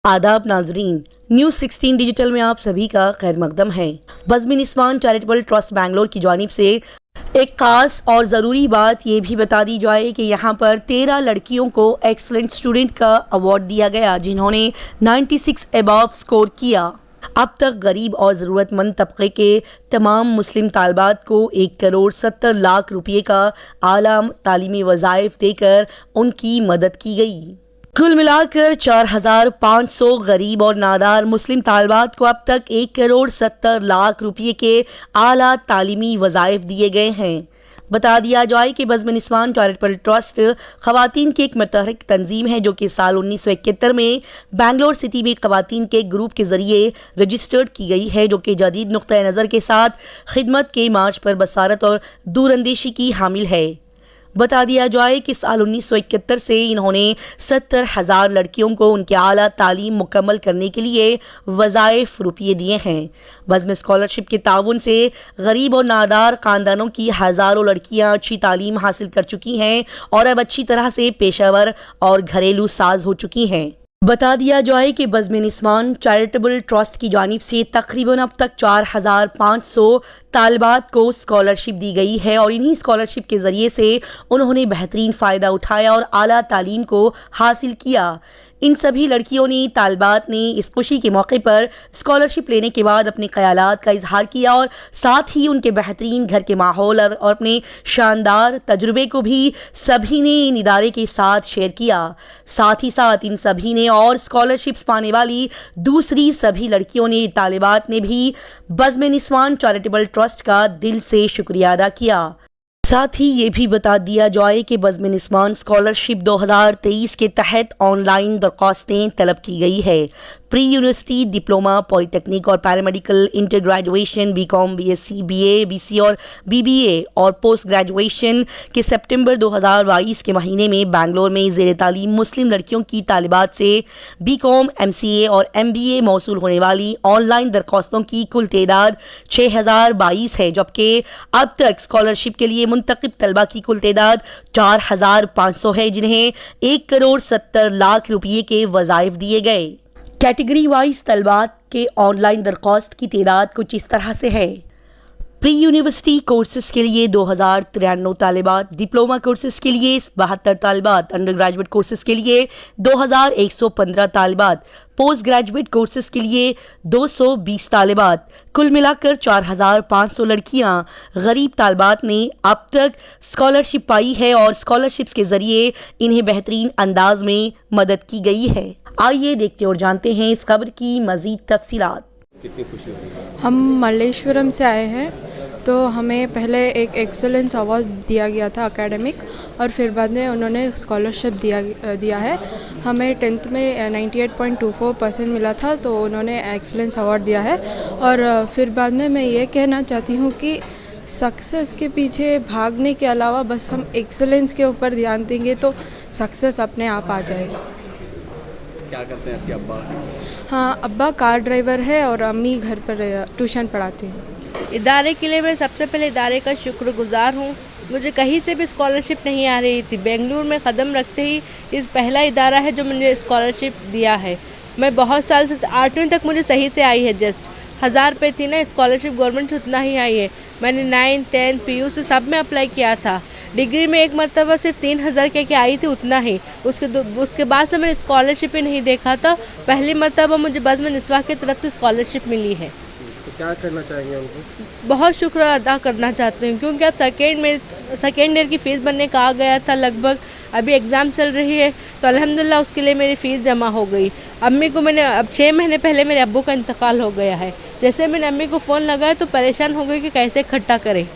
आदाब नाजरीन, news 16 digital में आप सभी का खैर मकदम है। बज़्म निस्वान चैरिटेबल ट्रस्ट बैंगलोर की जानिब से एक खास और ज़रूरी बात ये भी बता दी जाए कि यहाँ पर 13 लड़कियों को एक्सलेंट स्टूडेंट का अवार्ड दिया गया जिन्होंने 96 अबव स्कोर किया। अब तक गरीब और ज़रूरतमंद तबके के तमाम मुस्लिम तालबात को 1 करोड़ 70 लाख रुपये का आला तालीमी वज़ाइफ देकर उनकी मदद की गई। कुल मिलाकर 4,500 गरीब और नादार मुस्लिम तालबात को अब तक 1 करोड़ 70 लाख रुपये के आला तालीमी वज़ाइफ दिए गए हैं। बता दिया जाए कि बज़्म निस्वान चैरिटेबल ट्रस्ट ख़वातीन की एक मुतहरिक तंजीम है जो कि साल 1971 में बैंगलोर सिटी में ख़वातीन के ग्रुप के ज़रिए रजिस्टर्ड की गई है, जो कि जदीद नुक्ता नज़र के साथ खिदमत के मार्च पर बसारत और दूरअंदेशी की हामिल है। बता दिया जाए कि साल 1971 से इन्होंने 70,000 लड़कियों को उनके आला तालीम मुकम्मल करने के लिए वज़ाइफ रुपये दिए हैं। बज़्म स्कॉलरशिप के ताउन से गरीब और नादार ख़ानदानों की हज़ारों लड़कियां अच्छी तालीम हासिल कर चुकी हैं और अब अच्छी तरह से पेशावर और घरेलू साज हो चुकी हैं। बता दिया जाए कि बज़्म निस्वान चैरिटेबल ट्रस्ट की जानिब से तकरीबन अब तक 4,500 तालबात को स्कॉलरशिप दी गई है और इन्हीं स्कॉलरशिप के ज़रिए से उन्होंने बेहतरीन फ़ायदा उठाया और आला तालीम को हासिल किया। इन सभी लड़कियों ने तालबात ने इस खुशी के मौके पर स्कॉलरशिप लेने के बाद अपने ख्यालात का इजहार किया और साथ ही उनके बेहतरीन घर के माहौल और अपने शानदार तजुर्बे को भी सभी ने इन इदारे के साथ शेयर किया। साथ ही साथ इन सभी ने और स्कॉलरशिप्स पाने वाली दूसरी सभी लड़कियों ने तालिबात ने भी बज़्म निस्वान चैरिटेबल ट्रस्ट का दिल से शुक्रिया अदा किया। साथ ही ये भी बता दिया जाए कि बज़्म निस्वान स्कॉलरशिप 2023 के तहत ऑनलाइन दरख्वास्तें तलब की गई है। प्री यूनिवर्सिटी डिप्लोमा, पॉलिटेक्निक और paramedical, inter graduation, BCom, BSc, BA, BC और बीबीए और पोस्ट ग्रेजुएशन के सितंबर 2022 के महीने में बैंगलोर में ज़ेर तालीम मुस्लिम लड़कियों की तालिबात से बीकॉम, एमसीए और एमबीए मौसूल होने वाली ऑनलाइन दरख्वास्तों की कुल तादाद 6,022 है, जबकि अब तक स्कॉलरशिप के लिए मुंतखब तलबा की कुल तादाद 4,500 है, जिन्हें 1 करोड़ 70 लाख रुपये के वज़ाइफ दिए गए। कैटेगरी वाइज तलबात के ऑनलाइन दरख्वास्त की तादाद कुछ इस तरह से है। प्री यूनिवर्सिटी कोर्सेज के लिए 2,093 तालिबात, डिप्लोमा कोर्सेज के लिए 72 तालिबात, अंडर ग्रेजुएट कोर्सेज के लिए 2,115 तालिबात, पोस्ट ग्रेजुएट कोर्सेज के लिए 220 तालिबात। कुल मिलाकर 4,500 लड़कियां गरीब तालिबात ने अब तक स्कॉलरशिप पाई है और स्कॉलरशिप्स के जरिए इन्हें बेहतरीन अंदाज में मदद की गई है। आइए देखते और जानते हैं इस खबर की मजीद तफसीलात। कितनी खुशी हो रही है? हम मल्लेश्वरम से आए हैं, तो हमें पहले एक एक्सेलेंस अवार्ड दिया गया था एकेडमिक, और फिर बाद में उन्होंने स्कॉलरशिप दिया है। हमें 10th में 98.24% मिला था, तो उन्होंने एक्सेलेंस अवार्ड दिया है। और फिर बाद में मैं ये कहना चाहती हूँ कि सक्सेस के पीछे भागने के अलावा बस हम एक्सेलेंस के ऊपर ध्यान देंगे तो सक्सेस अपने आप आ जाएगा। क्या करते हैं आपके अब्बा? हाँ, अब्बा कार ड्राइवर है और अम्मी घर पर ट्यूशन पढ़ाती हैं। इदारे के लिए मैं सबसे पहले इदारे का शुक्रगुजार हूँ। मुझे कहीं से भी स्कॉलरशिप नहीं आ रही थी। बेंगलुरु में कदम रखते ही इस पहला इदारा है जो मुझे स्कॉलरशिप दिया है। मैं बहुत साल से 8वीं तक मुझे सही से आई है, जस्ट 1,000 रुपये थी ना स्कॉलरशिप, गवर्नमेंट से उतना ही आई है। मैंने 9th, 10th, PU से सब में अप्लाई किया था। डिग्री में एक मरतबा सिर्फ 3,000 के आई थी, उतना ही। उसके बाद से मैंने स्कॉलरशिप ही नहीं देखा था। पहली मरतबा मुझे बज़्म निस्वान की तरफ से स्कॉलरशिप मिली है। तो क्या करना चाहेंगे उनको? बहुत शुक्र अदा करना चाहती हूँ, क्योंकि अब सेकेंड ईयर की फ़ीस बनने का आ गया था लगभग। अभी एग्ज़ाम चल रही है, तो अल्हम्दुलिल्लाह उसके लिए मेरी फ़ीस जमा हो गई। अम्मी को मैंने अब 6 महीने पहले मेरे अब्बू का इंतकाल हो गया है। जैसे मैंने अम्मी को फ़ोन लगाया तो परेशान हो गई कि कैसे इकट्ठा करें।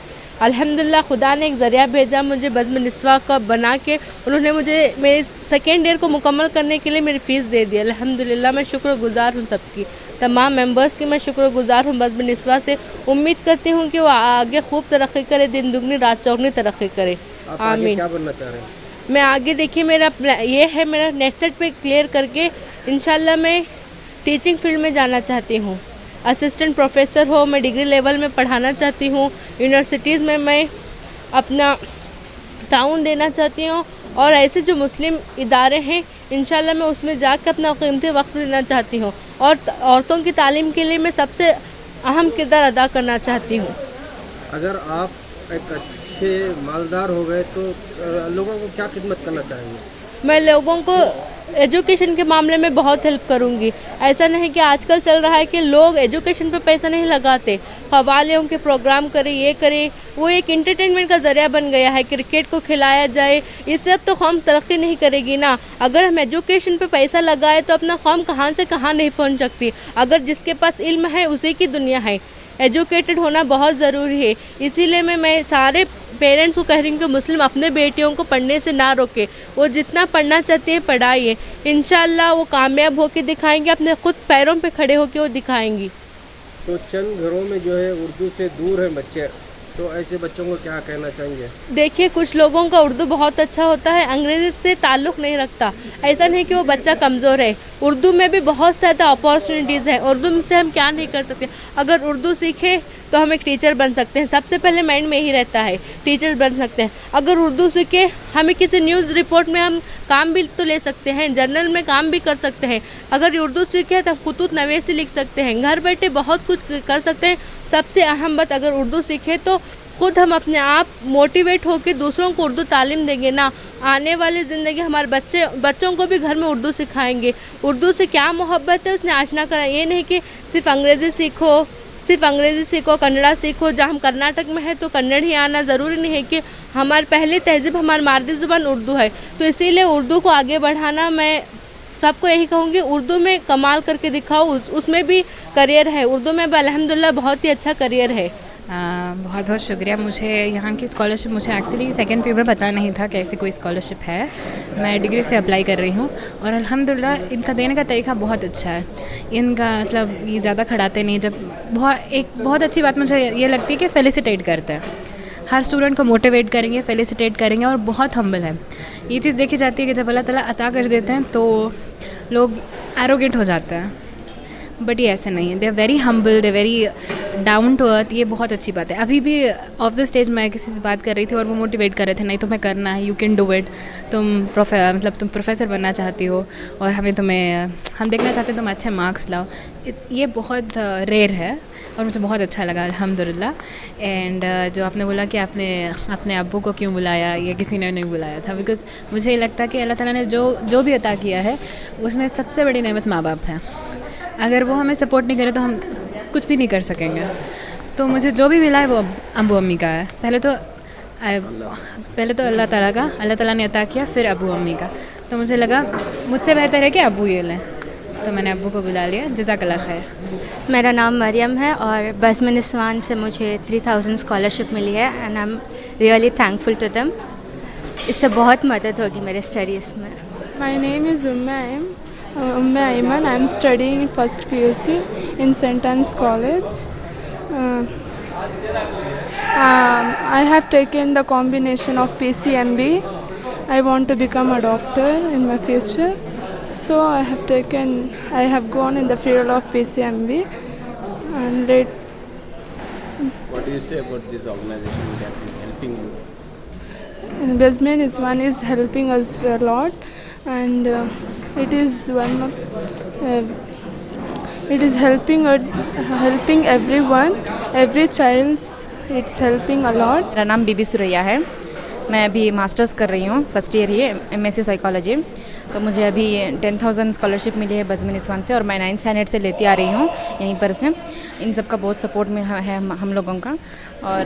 अल्हम्दुलिल्लाह खुदा ने एक ज़रिया भेजा मुझे बज़्म निस्वान का बना के। उन्होंने मुझे मेरे सेकेंड ईयर को मुकम्मल करने के लिए मेरी फ़ीस दे दी। अल्हम्दुलिल्लाह मैं शुक्रगुजार हूँ सबकी, तमाम मेंबर्स की मैं शुक्रगुजार हूँ बज़्म निस्वान से। उम्मीद करती हूँ कि वो आगे खूब तरक्की करे, दिन दुगनी रात चौगनी तरक्की करे। आमीन। क्या बनना चाह रहे हैं? मैं आगे देखिए मेरा ये है, मेरा नेट सेट पे क्लियर करके इंशाल्लाह मैं टीचिंग फील्ड में जाना चाहती हूँ। असिस्टेंट प्रोफेसर हो, मैं डिग्री लेवल में पढ़ाना चाहती हूँ। यूनिवर्सिटीज़ में मैं अपना ताउन देना चाहती हूँ और ऐसे जो मुस्लिम इदारे हैं इंशाल्लाह मैं उसमें जाकर अपना कीमती वक्त देना चाहती हूँ और औरतों की तालीम के लिए मैं सबसे अहम किरदार अदा करना चाहती हूँ। अगर आप एक अच्छे मालदार हो गए तो लोगों को क्या खिदमत करना चाहेंगे? मैं लोगों को एजुकेशन के मामले में बहुत हेल्प करूंगी। ऐसा नहीं कि आजकल चल रहा है कि लोग एजुकेशन पे पैसा नहीं लगाते, खवालियों के प्रोग्राम करें, ये करें, वो एक एंटरटेनमेंट का ज़रिया बन गया है। क्रिकेट को खिलाया जाए, इससे अब तो कौम तरक्की नहीं करेगी ना। अगर हम एजुकेशन पे पैसा लगाए तो अपना कौम कहाँ से कहाँ नहीं पहुँच सकती। अगर जिसके पास इल्म है उसी की दुनिया है। एजुकेटेड होना बहुत ज़रूरी है। इसीलिए मैं सारे पेरेंट्स को कह रही हूँ कि मुस्लिम अपने बेटियों को पढ़ने से ना रोके, वो जितना पढ़ना चाहती हैं पढ़ाइए। इंशाल्लाह वो कामयाब होकर दिखाएंगे, अपने खुद पैरों पे खड़े होकर वो दिखाएंगी। तो चंद घरों में जो है उर्दू से दूर है बच्चे, तो ऐसे बच्चों को क्या कहना चाहेंगे? देखिए, कुछ लोगों का उर्दू बहुत अच्छा होता है, अंग्रेज़ी से ताल्लुक़ नहीं रखता। ऐसा नहीं कि वो बच्चा कमज़ोर है। उर्दू में भी बहुत ज़्यादा अपॉर्चुनिटीज़ हैं। उर्दू से हम क्या नहीं कर सकते। अगर उर्दू सीखे तो हम एक टीचर बन सकते हैं। सबसे पहले माइंड में ही रहता है, टीचर बन सकते हैं। अगर उर्दू सीखे, हमें किसी न्यूज़ रिपोर्ट में हम काम भी तो ले सकते हैं, जर्नल में काम भी कर सकते हैं। अगर उर्दू सीखे तो हम खुतूत नवीसी लिख सकते हैं, घर बैठे बहुत कुछ कर सकते हैं। सबसे अहम बात, अगर उर्दू सीखे तो खुद हम अपने आप मोटिवेट होकर दूसरों को उर्दू तालीम देंगे ना, आने वाली ज़िंदगी हमारे बच्चों को भी घर में उर्दू सिखाएंगे। उर्दू से क्या मोहब्बत है उसने आशना करा। ये नहीं कि सिर्फ अंग्रेज़ी सीखो, कन्नड़ा सीखो। जहाँ हम कर्नाटक में है तो कन्नड़ ही आना ज़रूरी नहीं है कि हमारी पहली तहज़ीब, हमारी मादरी ज़ुबान उर्दू है। तो इसीलिए उर्दू को आगे बढ़ाना, मैं सबको यही कहूँगी, उर्दू में कमाल करके दिखाओ, उसमें भी करियर है। उर्दू में भी अल्हम्दुलिल्लाह बहुत ही अच्छा करियर है। बहुत बहुत शुक्रिया। मुझे यहाँ की स्कॉलरशिप, मुझे एक्चुअली सेकंड पेपर पता नहीं था कि ऐसी कोई स्कॉलरशिप है। मैं डिग्री से अप्लाई कर रही हूँ और अल्हम्दुलिल्लाह इनका देने का तरीका बहुत अच्छा है। इनका मतलब ये ज़्यादा खड़ाते नहीं। जब बहुत अच्छी बात मुझे ये लगती है कि फेलिसिटेट करते हैं, हर स्टूडेंट को मोटिवेट करेंगे, फेलिसिटेट करेंगे और बहुत हम्बल है। ये चीज़ देखी जाती है कि जब अल्लाह ताला अता कर देते हैं तो लोग एरोगेंट हो जाते हैं, बट ये ऐसे नहीं है। They are very humble, they very down to earth. ये बहुत अच्छी बात है। अभी भी ऑफ द स्टेज मैं किसी से बात कर रही थी और वो मोटिवेट कर रहे थे, नहीं तुम्हें करना है, यू कैन डू इट। तुम प्रोफेसर बनना चाहती हो और हम देखना चाहते हैं तुम अच्छे मार्क्स लाओ। ये बहुत रेयर है और मुझे बहुत अच्छा लगा अल्हम्दुलिल्लाह। एंड जो आपने बोला कि आपने अपने अब्बू को क्यों बुलाया, या किसी ने नहीं बुलाया था, बिकॉज़ मुझे ये लगता है कि अल्लाह ताला ने जो भी अता किया है उसमें सबसे बड़ी नेमत माँ बाप है। अगर वो हमें सपोर्ट नहीं करे तो हम कुछ भी नहीं कर सकेंगे। तो मुझे जो भी मिला है वो अब्बू अम्मी का है। पहले तो अल्लाह ताला ने अता किया, फिर अब्बू अम्मी का। तो मुझे लगा मुझसे बेहतर है कि अब्बू ये लें, तो मैंने अब्बू को बुला लिया। जज़ाकल्लाह खैर। मेरा नाम मरियम है और बज़्म निस्वान से मुझे 3000 स्कॉलरशिप मिली है and I am really thankful to them. इससे बहुत मदद होगी मेरे स्टडीज़ में। My name is Umme Ayman. I am studying in first PUC in St. Anne's College. I have taken the combination of PCMB. I want to become a doctor in my future. So I have gone in the field of PCMB. And What do you say about this organization that is helping you? Buzz Niswan is helping us a lot, and it is helping everyone, every child. It's helping a lot. मेरा नाम बीबी सुरैया है। मैं अभी masters कर रही हूँ, first year ही MSc psychology. तो मुझे अभी 10,000 स्कॉलरशिप मिली है बज़्म निस्वान से और मैं 9th स्टैंडर्ड से लेती आ रही हूँ यहीं पर से। इन सब का बहुत सपोर्ट में है हम लोगों का, और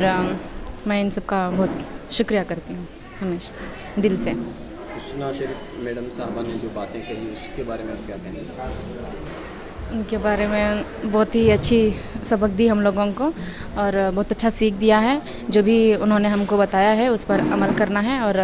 मैं इन सब का बहुत शुक्रिया करती हूँ हमेशा दिल से। हुस्ना शरीफ मैडम साहबा ने जो बातें कही उसके बारे में आप क्या कहेंगे? उनके बारे में बहुत ही अच्छी सबक दी हम लोगों को और बहुत अच्छा सीख दिया है। जो भी उन्होंने हमको बताया है उस पर अमल करना है, और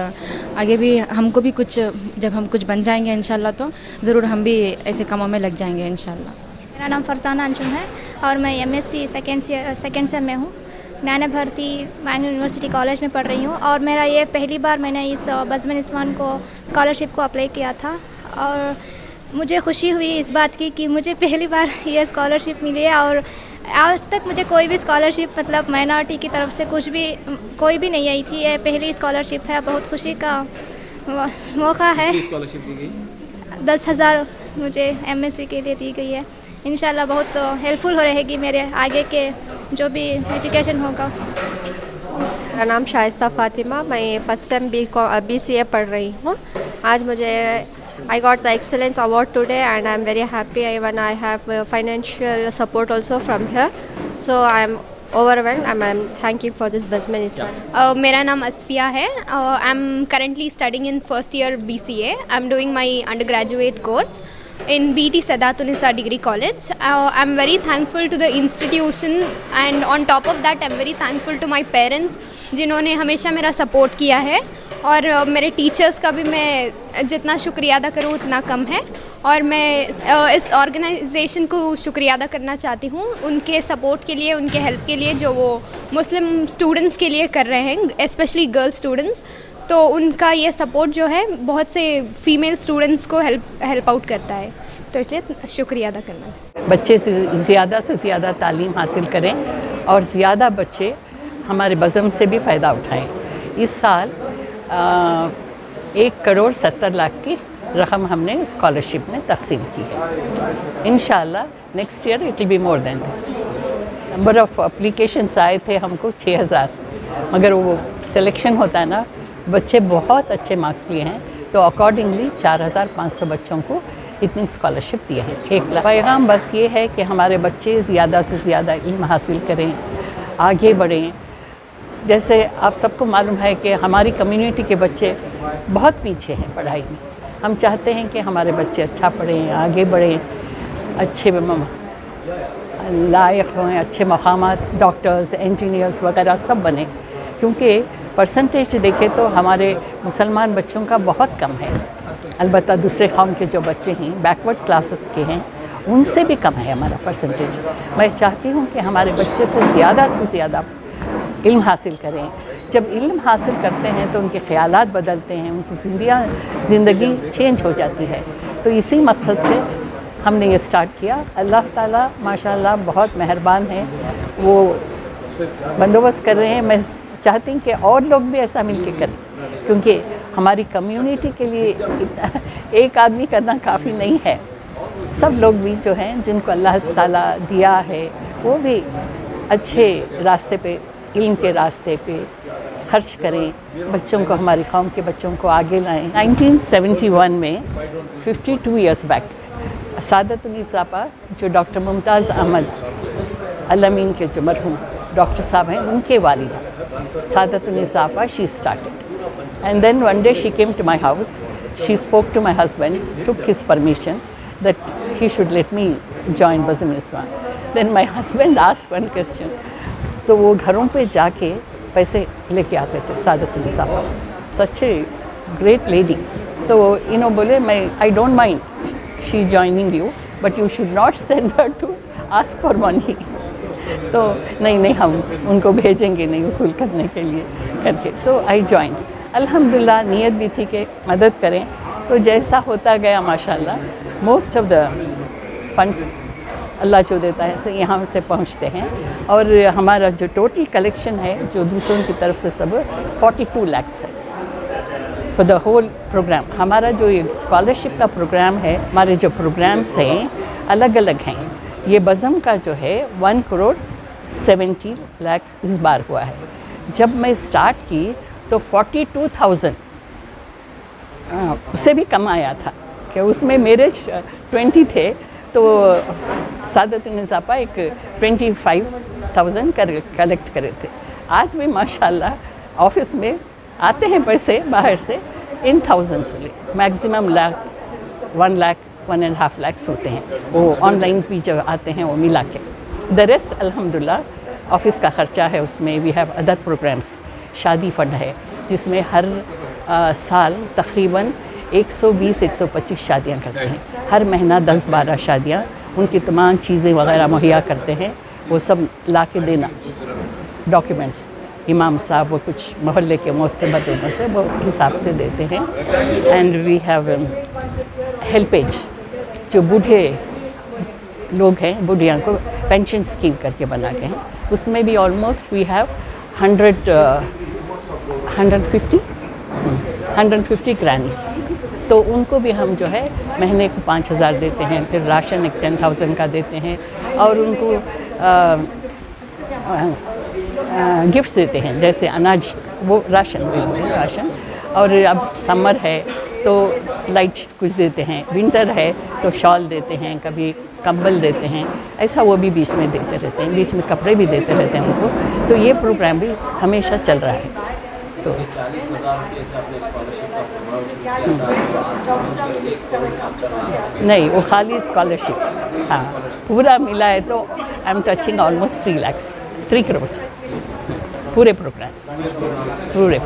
आगे भी हमको भी जब हम कुछ बन जाएंगे इंशाल्लाह तो ज़रूर हम भी ऐसे कामों में लग जाएंगे इंशाल्लाह। मेरा नाम फरजाना अंजुम है और मैं MSc सेकेंड सेम में हूँ। ज्ञान भारती बैंगलोर यूनिवर्सिटी कॉलेज में पढ़ रही हूँ और मेरा ये पहली बार मैंने इस बज़्म निस्वान को स्कॉलरशिप को अप्लाई किया था, और मुझे खुशी हुई इस बात की कि मुझे पहली बार ये स्कॉलरशिप मिली है। और आज तक मुझे कोई भी स्कॉलरशिप मतलब माइनॉरिटी की तरफ से कोई भी नहीं आई थी। ये पहली स्कॉलरशिप है, बहुत खुशी का मौका है। स्कॉलरशिप दी गई 10,000 मुझे एमएससी के लिए दी गई है। इंशाल्लाह बहुत हेल्पफुल हो रहेगी मेरे आगे के जो भी एजुकेशन होगा। मेरा नाम शाइस्ता फ़ातिमा, मैं फर्स्ट सेम BCA पढ़ रही हूँ। आज मुझे I got the excellence award today and I am very happy even I have financial support also from here, so I am overwhelmed and I am thanking for this Basman Iswan. मेरा नाम असफिया है। I am currently studying in first year BCA। I am doing my under graduate course in BT Sadatun-Nisa Degree College. I'm very thankful to the institution and on top of that I'm very thankful to my parents जिन्होंने हमेशा मेरा support किया है, और मेरे teachers का भी मैं जितना शुक्रिया अदा करूँ उतना कम है। और मैं इस ऑर्गेनाइजेशन को शुक्रिया अदा करना चाहती हूँ उनके सपोर्ट के लिए, उनके हेल्प के लिए जो वो मुस्लिम स्टूडेंट्स के लिए कर रहे हैं, स्पेशली गर्ल स्टूडेंट्स। तो उनका ये सपोर्ट जो है बहुत से फीमेल स्टूडेंट्स को हेल्प आउट करता है, तो इसलिए शुक्रिया अदा करना है। बच्चे से ज़्यादा तालीम हासिल करें और ज़्यादा बच्चे हमारे बज़म से भी फ़ायदा उठाएं। इस साल 1,70,00,000 की रकम हमने स्कॉलरशिप में तकसीम की है। इंशाल्लाह next year it will be more than this. Number of applications आए थे हमको 6,000, मगर वो सिलेक्शन होता है ना, बच्चे बहुत अच्छे मार्क्स लिए हैं, तो अकॉर्डिंगली 4,500 बच्चों को इतनी स्कॉलरशिप दिए हैं। 1,00,000 पैगाम बस ये है कि हमारे बच्चे ज़्यादा से ज़्यादा इल्म हासिल करें, आगे बढ़ें। जैसे आप सबको मालूम है कि हमारी कम्युनिटी के बच्चे बहुत पीछे हैं पढ़ाई में। हम चाहते हैं कि हमारे बच्चे अच्छा पढ़ें, आगे बढ़ें, अच्छे लायक हों, अच्छे मकामात, डॉक्टर्स, इंजीनियर्स वगैरह सब बने, क्योंकि परसेंटेज देखें तो हमारे मुसलमान बच्चों का बहुत कम है। अलबत्ता दूसरे कौम के जो बच्चे हैं, बैकवर्ड क्लासेस के हैं, उनसे भी कम है हमारा परसेंटेज। मैं चाहती हूँ कि हमारे बच्चे से ज़्यादा इल्म हासिल करें। जब इल्म हासिल करते हैं तो उनके ख़यालात बदलते हैं, उनकी ज़िंदगी चेंज हो जाती है। तो इसी मकसद से हमने ये स्टार्ट किया। अल्लाह ताला माशाल्लाह बहुत मेहरबान है, वो बंदोबस्त कर रहे हैं। मैं चाहती हूँ कि और लोग भी ऐसा मिलके करें, क्योंकि हमारी कम्युनिटी के लिए एक आदमी करना काफ़ी नहीं है। सब लोग भी जो हैं, जिनको अल्लाह ताला दिया है, वो भी अच्छे रास्ते पे, इल्म के रास्ते पे खर्च करें, बच्चों को, हमारी कौम के बच्चों को आगे लाएं। 1971 में 52 ईयर्स बैक सादतुन्निसा जो डॉक्टर मुमताज़ अहमद अलमीन के जो मरहूम डॉक्टर साहब हैं, उनके वालिदा Saadatunnisa she started, and then one day she came to my house, she spoke to my husband, took his permission that he should let me join Bazm Niswan. Then my husband asked one question, तो वो घरों पे जाके पैसे लेके आते थे सादतुन्निसा, सच a great lady. तो इन्हों बोले, मैं I don't mind she joining you, but you should not send her to ask for money. तो नहीं, हम उनको भेजेंगे नहीं वसूल करने के लिए करके। तो आई जॉइन। अल्हम्दुलिल्लाह नीयत भी थी कि मदद करें, तो जैसा होता गया माशाल्लाह मोस्ट ऑफ द फंड्स अल्लाह जो देता है से यहाँ से पहुँचते हैं। और हमारा जो टोटल कलेक्शन है जो दूसरों की तरफ से सब 42 लाख है फॉर द होल प्रोग्राम। हमारा जो ये स्कॉलरशिप का प्रोग्राम है, हमारे जो प्रोग्राम्स हैं अलग अलग हैं। ये बज़म का जो है 1,70 लाख इस बार हुआ है। जब मैं स्टार्ट की तो 42,000 उससे भी कम आया था, कि उसमें मेरे 20 थे, तो सादतुन्निसा एक 25,000 कलेक्ट करे थे। आज भी माशाल्लाह ऑफिस में आते हैं पैसे बाहर से इन थाउजेंड्स वाले, मैक्सिमम लाख, 1 लाख, 1.5 लाख होते हैं। वो ऑनलाइन भी जब आते हैं वो मिला के। द रेस्ट अल्हम्दुलिल्लाह ऑफिस का ख़र्चा है, उसमें वी हैव अदर प्रोग्राम्स। शादी फंड है जिसमें हर साल तकरीबन 120-125 शादियाँ करते हैं। हर महीना 10-12 शादियाँ, उनकी तमाम चीज़ें वगैरह मुहैया करते हैं, वो सब ला के देना, डॉक्यूमेंट्स। इमाम साहब वो कुछ मोहल्ले के मोहतबर लोगों से वो हिसाब से देते हैं। एंड वी हैव हेल्पेज, जो बूढ़े लोग हैं, बुढ़िया को पेंशन स्कीम करके बना के हैं, उसमें भी ऑलमोस्ट वी हैव 150 ग्रैंड्स तो उनको भी हम जो है महीने को 5,000 देते हैं, फिर राशन एक 10,000 का देते हैं और उनको गिफ्ट्स देते हैं, जैसे अनाज, वो राशन भी राशन। और अब समर है तो लाइट कुछ देते हैं, विंटर है तो शॉल देते हैं, कभी कंबल देते हैं, ऐसा वो भी बीच में देते रहते हैं, बीच में कपड़े भी देते रहते हैं उनको। तो ये प्रोग्राम भी हमेशा चल रहा है। तो 40,000 रुपये से आपने स्कॉलरशिप का नहीं, वो खाली स्कॉलरशिप, हाँ पूरा मिला है तो I am touching almost 3 lakh 3 crore पूरे प्रोग्राम्स, पूरे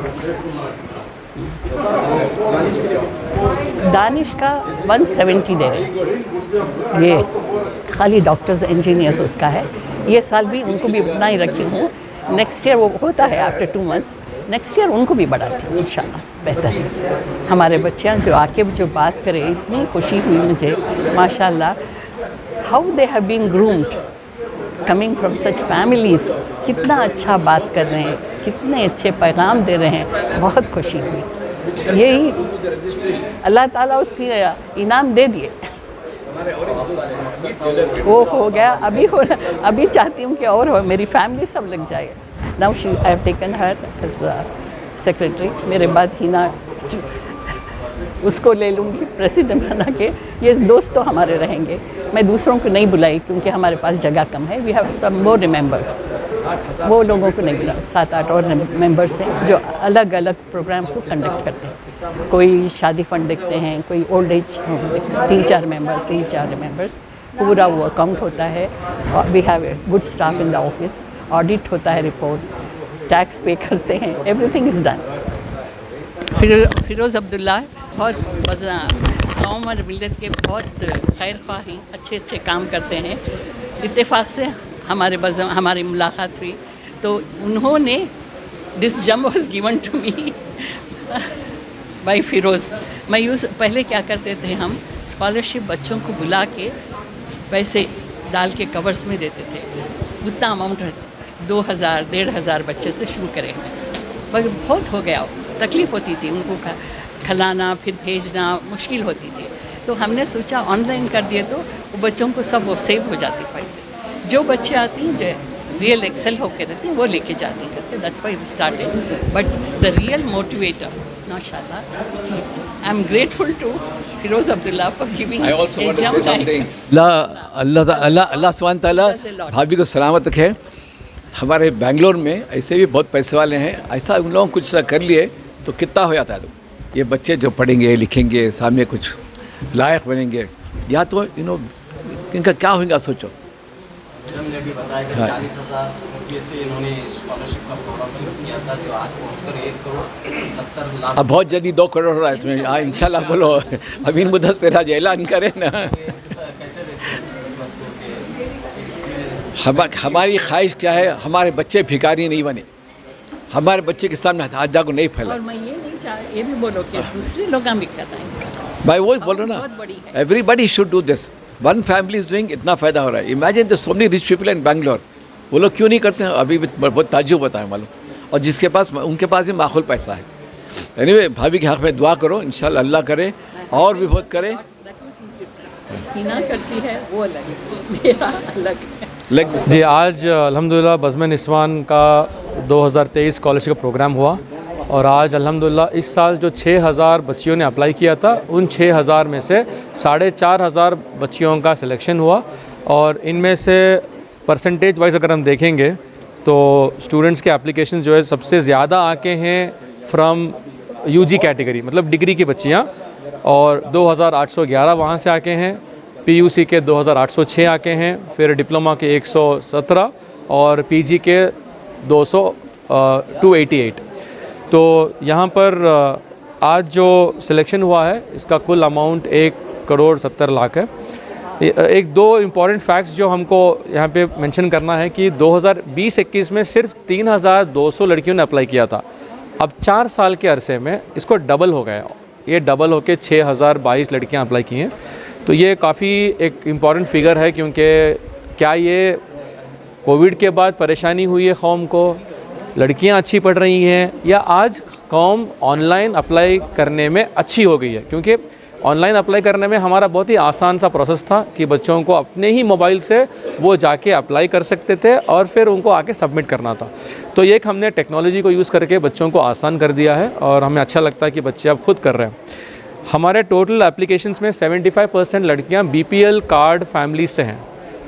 दानिश का 170 दे रहे हैं, ये खाली डॉक्टर्स इंजीनियर्स उसका है। ये साल भी उनको भी उतना ही रखी हूँ, नेक्स्ट ईयर वो होता है आफ्टर 2 मंथ्स, नेक्स्ट ईयर उनको भी बढ़ा चाहिए इंशाल्लाह, बेहतर है। हमारे बच्चे जो आके जो बात करें, इतनी खुशी हुई मुझे माशाल्लाह, how they have been groomed coming from such families, कितना अच्छा बात कर रहे हैं, कितने अच्छे पैगाम दे रहे हैं, बहुत खुशी हुई। यही अल्लाह ताला उसकी इनाम दे दिए, वो हो गया, अभी चाहती हूँ कि और हो, मेरी फैमिली सब लग जाए। Now she I have taken her as secretary, मेरे बाद हिना उसको ले लूँगी प्रेसिडेंट बना के। ये दोस्त तो हमारे रहेंगे, मैं दूसरों को नहीं बुलाई क्योंकि हमारे पास जगह कम है। We have some more members, वो लोगों को नहीं बुला, 7-8 और मेंबर्स हैं जो अलग अलग प्रोग्राम्स को कंडक्ट करते हैं। कोई शादी फंड देखते हैं, कोई ओल्ड एज, 3-4 मेंबर्स, पूरा वो अकाउंट होता है। We have a good staff in the office, audit होता है, रिपोर्ट, टैक्स पे करते हैं, everything is done. Firoz Abdullah बहुत कौम और मिलत के बहुत खैर ख्वाह हैं, अच्छे काम करते हैं। इत्तेफाक से हमारी मुलाकात हुई तो उन्होंने, this gem was given to me by Firoz. मैं पहले क्या करते थे, हम स्कॉलरशिप बच्चों को बुला के पैसे डाल के कवर्स में देते थे, उतना अमाउंट रहता, 2,000-1,500 बच्चे से शुरू करें, मगर बहुत हो गया, तकलीफ़ होती थी उनको खिलाना, फिर भेजना मुश्किल होती थी। तो हमने सोचा ऑनलाइन कर दिए तो वो बच्चों को सब वो सेव हो जाते पैसे। जो बच्चे आती हैं, जो रियल एक्सेल होकर रहते हैं, वो लेके जाते हैं। That's why we started, but the real motivator माशाल्लाह, I am grateful to Firoz Abdullah for giving. I also want to say something. अल्लाह सुब्हान तआला भाभी को सलामत रखे। हमारे बेंगलोर में ऐसे भी बहुत पैसे वाले हैं, ऐसा उन लोगों कुछ कर लिए तो कितना हो जाता है। तो ये बच्चे जो पढ़ेंगे लिखेंगे, सामने कुछ लायक बनेंगे, या तो इनका क्या होगा सोचो। हमने भी बताया कि 40,000 रुपये से इन्होंने स्कॉलरशिप का प्रोग्राम शुरू किया था, जो आज पहुंचकर 1,70,00,000। अब बहुत जल्दी 2 करोड़ हो रहा है तुम्हें, हाँ इंशाल्लाह बोलो। अमीन मुदस्सिर आज ऐलान करें ना। कैसे हमारी ख्वाहिश क्या है, हमारे बच्चे भिखारी नहीं बने, हमारे बच्चे के सामने हाथ को नहीं फैला। और मैं ये भी बोलो कि दूसरे लोग भी करते भाई वो बोलो ना, everybody should do this. One family is doing, इतना फ़ायदा हो रहा है। Imagine the so many rich people in Bangalore, वो लोग क्यों नहीं करते हैं? अभी भी बहुत ताज्जुब होता है मालूम। और जिसके पास, उनके पास भी माखूल पैसा है। एनीवे, भाभी के हक़ में दुआ करो, इंशाल्लाह अल्लाह करे और भी बहुत करे। हिना करती है वो अलग, मेरा अलग है। जी, आज अल्हम्दुलिल्लाह बज़्म निस्वान का 2023 स्कॉलरशिप का प्रोग्राम हुआ और आज अल्हम्दुलिल्लाह इस साल जो 6,000 बच्चियों ने अप्लाई किया था, उन 6,000 में से 4,500 बच्चियों का सिलेक्शन हुआ। और इनमें से परसेंटेज वाइज अगर हम देखेंगे तो स्टूडेंट्स के एप्लीकेशन जो है सबसे ज़्यादा आके हैं फ्रॉम यूजी कैटेगरी, मतलब डिग्री की बच्चियाँ, और 2,811 वहाँ से आके हैं। पीयूसी के 2,806 आके हैं, फिर डिप्लोमा के 117 और पीजी के 288। तो यहाँ पर आज जो सिलेक्शन हुआ है इसका कुल अमाउंट 1,70,00,000 है। एक दो इम्पॉर्टेंट फैक्ट्स जो हमको यहाँ पे मेंशन करना है कि 2020-21 में सिर्फ 3,200 लड़कियों ने अप्लाई किया था। अब 4 साल के अरसे में इसको डबल हो गया, ये डबल होके 6,022 लड़कियाँ अप्लाई की हैं। तो ये काफ़ी एक इम्पॉर्टेंट फिगर है, क्योंकि क्या ये कोविड के बाद परेशानी हुई है कौम को, लड़कियां अच्छी पढ़ रही हैं या आज कौम ऑनलाइन अप्लाई करने में अच्छी हो गई है, क्योंकि ऑनलाइन अप्लाई करने में हमारा बहुत ही आसान सा प्रोसेस था कि बच्चों को अपने ही मोबाइल से वो जाके अप्लाई कर सकते थे और फिर उनको आके सबमिट करना था। तो ये हमने टेक्नोलॉजी को यूज़ करके बच्चों को आसान कर दिया है और हमें अच्छा लगता है कि बच्चे अब खुद कर रहे हैं। हमारे टोटल एप्लीकेशंस में 75% लड़कियां बीपीएल कार्ड फैमिली से हैं,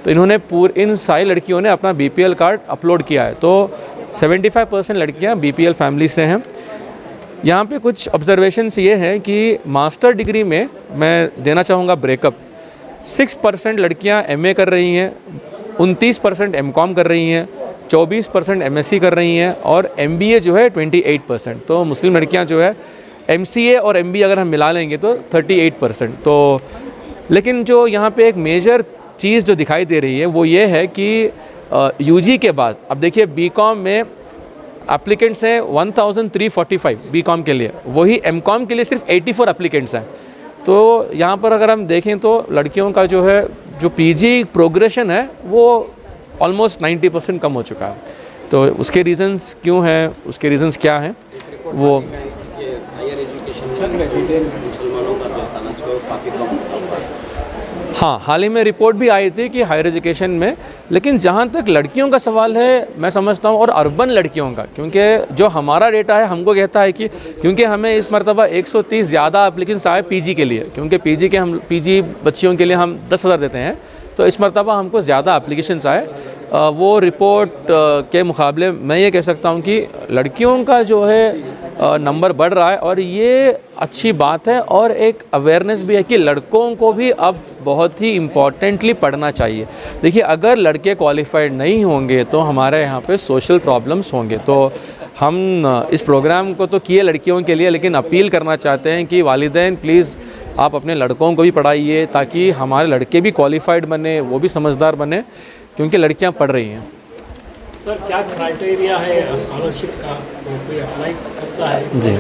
तो इन्होंने इन सारी लड़कियों ने अपना बीपीएल कार्ड अपलोड किया है, तो 75% लड़कियां बीपीएल फैमिली से हैं। यहाँ पे कुछ ऑब्जर्वेशंस ये हैं कि मास्टर डिग्री में मैं देना चाहूँगा ब्रेकअप। 6% लड़कियाँ एमए कर रही हैं, 29% एमकॉम कर रही हैं, 24% एमएससी कर रही हैं और एमबीए जो है 28%। तो मुस्लिम लड़कियाँ जो है एमसीए और एमबीए अगर हम मिला लेंगे तो 38%। तो लेकिन जो यहाँ पे एक मेजर चीज़ जो दिखाई दे रही है वो ये है कि यूजी के बाद अब देखिए बीकॉम में एप्लीकेंट्स हैं 1345 बीकॉम के लिए, वही एमकॉम के लिए सिर्फ 84 एप्लीकेंट्स हैं। तो यहाँ पर अगर हम देखें तो लड़कियों का जो है जो पीजी प्रोग्रेशन है वो ऑलमोस्ट 90% कम हो चुका है। तो उसके रीज़न्स क्यों हैं, उसके रीज़न्स क्या हैं वो हायर एजुकेशन में मुसलमानों का जो तनासब है काफ़ी कम होता है। हाँ, हाल ही में रिपोर्ट भी आई थी कि हायर एजुकेशन में, लेकिन जहाँ तक लड़कियों का सवाल है मैं समझता हूँ और अर्बन लड़कियों का, क्योंकि जो हमारा डेटा है हमको कहता है कि क्योंकि हमें इस मरतबा 130 ज़्यादा एप्लीकेंट्स आए पीजी के लिए, क्योंकि पीजी बच्चियों के लिए हम 10,000 देते हैं, तो इस मरतबा हमको ज़्यादा एप्लीकेशंस आए। वो रिपोर्ट के मुकाबले मैं ये कह सकता हूँ कि लड़कियों का जो है नंबर बढ़ रहा है और ये अच्छी बात है और एक अवेयरनेस भी है कि लड़कों को भी अब बहुत ही इम्पॉर्टेंटली पढ़ना चाहिए। देखिए अगर लड़के क्वालिफाइड नहीं होंगे तो हमारे यहाँ पे सोशल प्रॉब्लम्स होंगे। तो हम इस प्रोग्राम को तो किए लड़कियों के लिए, लेकिन अपील करना चाहते हैं कि वालिदैन प्लीज़ आप अपने लड़कों को भी पढ़ाइए ताकि हमारे लड़के भी क्वालिफाइड बने, वो भी समझदार बने, क्योंकि लड़कियां पढ़ रही हैं। सर क्या क्राइटेरिया है स्कॉलरशिप का, कोई अप्लाई करता है? जी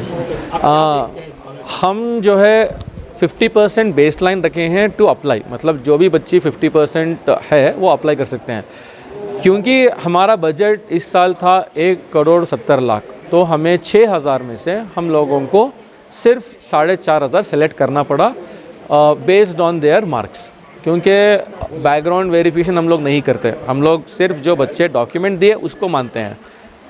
हम जो है 50% बेसलाइन रखे हैं टू अप्लाई, मतलब जो भी बच्ची 50% है वो अप्लाई कर सकते हैं। क्योंकि हमारा बजट इस साल था 1,70,00,000, तो हमें 6,000 में से हम लोगों को सिर्फ 4,500 सेलेक्ट करना पड़ा बेस्ड ऑन देयर मार्क्स, क्योंकि बैकग्राउंड वेरिफिकेशन हम लोग नहीं करते, हम लोग सिर्फ जो बच्चे डॉक्यूमेंट दिए उसको मानते हैं,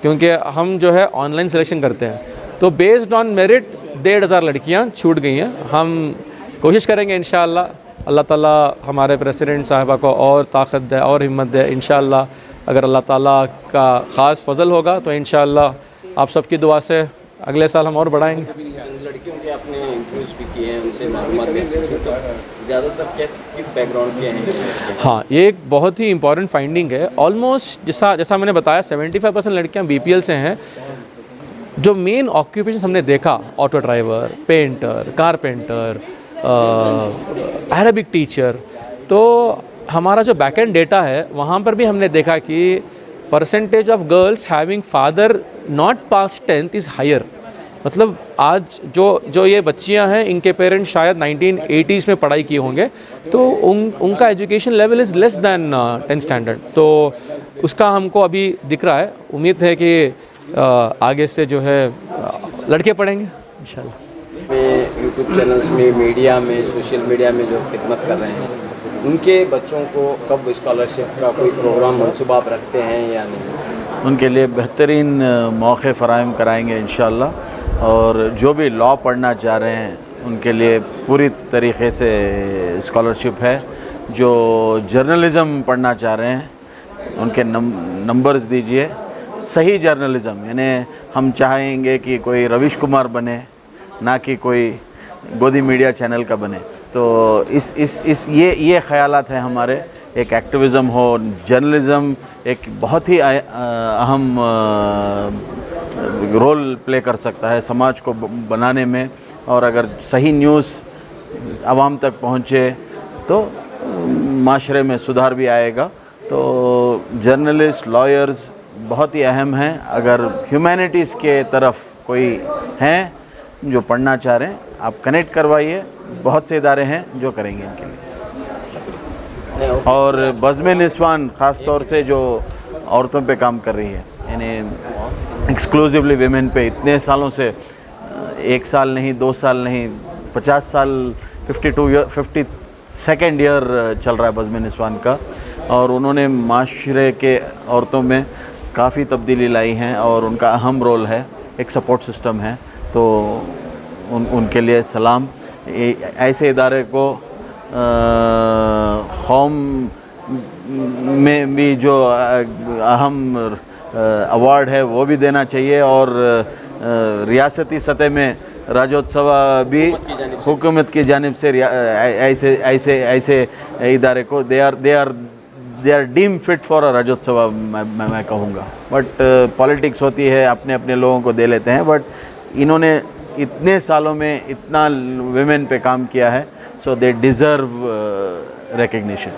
क्योंकि हम जो है ऑनलाइन सिलेक्शन करते हैं। तो बेस्ड ऑन मेरिट 1,500 लड़कियां छूट गई हैं। हम कोशिश करेंगे इंशाअल्लाह, अल्लाह ताला हमारे प्रेसिडेंट साहिबा को और ताकत दे और हिम्मत दे। इंशाअल्लाह अगर अल्लाह ताला का ख़ास फजल होगा तो इंशाअल्लाह आप सबकी दुआ से अगले साल हम और बढ़ाएंगे। लड़कियों के आपने इंटरव्यूज़ भी किए हैं, उनसे मालूमात हासिल की, तो ज़्यादातर किस बैकग्राउंड के हैं? हाँ, ये एक बहुत ही इंपॉर्टेंट फाइंडिंग है। ऑलमोस्ट जैसा मैंने बताया 75% लड़कियाँ बीपीएल से हैं। जो मेन ऑक्यूपेशन हमने देखा, auto driver, painter, carpenter, Arabic teacher, तो हमारा जो बैकएंड डेटा है वहाँ पर भी हमने देखा कि percentage of girls having father not pass 10th is higher. मतलब आज जो ये बच्चियां हैं इनके पेरेंट्स शायद 1980s में पढ़ाई किए होंगे, तो उनका education level is less than 10th standard. तो उसका हमको अभी दिख रहा है। उम्मीद है कि आगे से जो है लड़के पढ़ेंगे इंशाल्लाह। यूट्यूब चैनल्स में, मीडिया में, सोशल मीडिया में जो खिदमत कर रहे हैं, उनके बच्चों को कब स्कॉलरशिप का कोई प्रोग्राम मनसूबा आप रखते हैं या नहीं? उनके लिए बेहतरीन मौके फ़राहम कराएंगे इंशाल्लाह। और जो भी लॉ पढ़ना चाह रहे हैं उनके लिए पूरी तरीक़े से स्कॉलरशिप है। जो जर्नलिज़म पढ़ना चाह रहे हैं उनके नंबर्स दीजिए। सही जर्नलिज़म, यानी हम चाहेंगे कि कोई रविश कुमार बने, ना कि कोई गोदी मीडिया चैनल का बने। तो ये ख़यालात हैं हमारे। एक एक्टिविज़म हो, जर्नलिज़म एक बहुत ही अहम रोल प्ले कर सकता है समाज को बनाने में, और अगर सही न्यूज़ आवाम तक पहुँचे तो माशरे में सुधार भी आएगा। तो जर्नलिस्ट, लॉयर्स बहुत ही अहम हैं। अगर ह्यूमैनिटीज़ के तरफ कोई हैं जो पढ़ना चाह रहे हैं, आप कनेक्ट करवाइए। बहुत से इदारे हैं जो करेंगे इनके लिए। और बज़्म-ए-निस्वान ख़ास तौर से जो औरतों पे काम कर रही है, यानी एक्सक्लूसिवली विमेन पे इतने सालों से, 1 साल नहीं, 2 साल नहीं, 50 साल, 52nd ईयर चल रहा है बज़्म निस्वान का, और उन्होंने माशरे के औरतों में काफ़ी तब्दीली लाई हैं और उनका अहम रोल है, एक सपोर्ट सिस्टम है। तो उनके लिए सलाम। ऐसे इदारे को कौम में भी जो अहम अवार्ड है वो भी देना चाहिए, और रियासती सतह में राज्योत्सव भी हुकूमत की जानिब से ऐसे इदारे को they are deem fit for a Rajyotsava मैं कहूँगा। बट पॉलिटिक्स होती है, अपने अपने लोगों को दे लेते हैं, बट इन्होंने इतने सालों में इतना विमेन पे काम किया है, सो दे डिज़र्व रिकग्निशन।